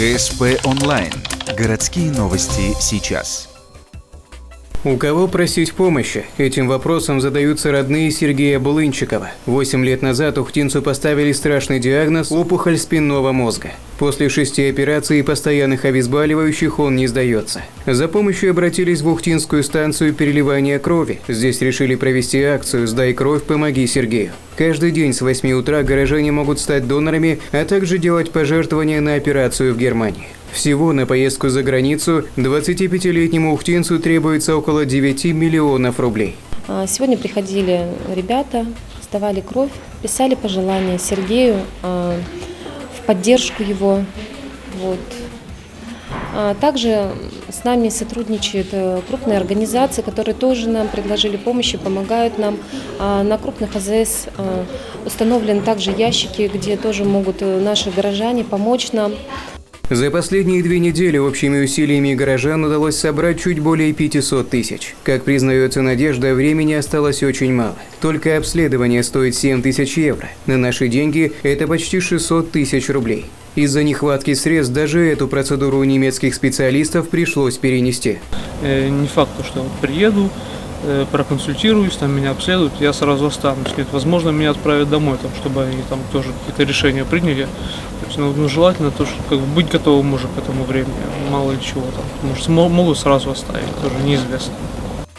ГСП онлайн. Городские новости сейчас. У кого просить помощи? Этим вопросом задаются родные Сергея Булынчикова. 8 лет назад ухтинцу поставили страшный диагноз – опухоль спинного мозга. После 6 операций и постоянных обезболивающих он не сдается. За помощью обратились в ухтинскую станцию переливания крови. Здесь решили провести акцию «Сдай кровь, помоги Сергею». Каждый день с 8 утра горожане могут стать донорами, а также делать пожертвования на операцию в Германии. Всего на поездку за границу 25-летнему ухтинцу требуется около 9 миллионов рублей. Сегодня приходили ребята, сдавали кровь, писали пожелания Сергею в поддержку его. Также с нами сотрудничают крупные организации, которые тоже нам предложили помощь и помогают нам. На крупных АЗС установлены также ящики, где тоже могут наши горожане помочь нам. За последние 2 недели общими усилиями горожан удалось собрать чуть более 500 тысяч. Как признается Надежда, времени осталось очень мало. Только обследование стоит 7 тысяч евро. На наши деньги это почти 600 тысяч рублей. Из-за нехватки средств даже эту процедуру у немецких специалистов пришлось перенести. Не факт, что приеду, проконсультируюсь, там меня обследуют, я сразу останусь. Нет, возможно, меня отправят домой, чтобы они там тоже какие-то решения приняли. То есть, желательно тоже быть готовым уже к этому времени, мало ли чего там. Может, могут сразу оставить, тоже неизвестно.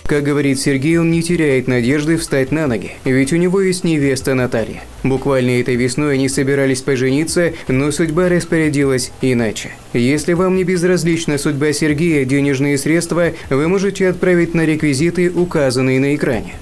Как говорит Сергей, он не теряет надежды встать на ноги, ведь у него есть невеста Наталья. Буквально этой весной они собирались пожениться, но судьба распорядилась иначе. Если вам не безразлична судьба Сергея, денежные средства вы можете отправить на реквизиты, указанные на экране.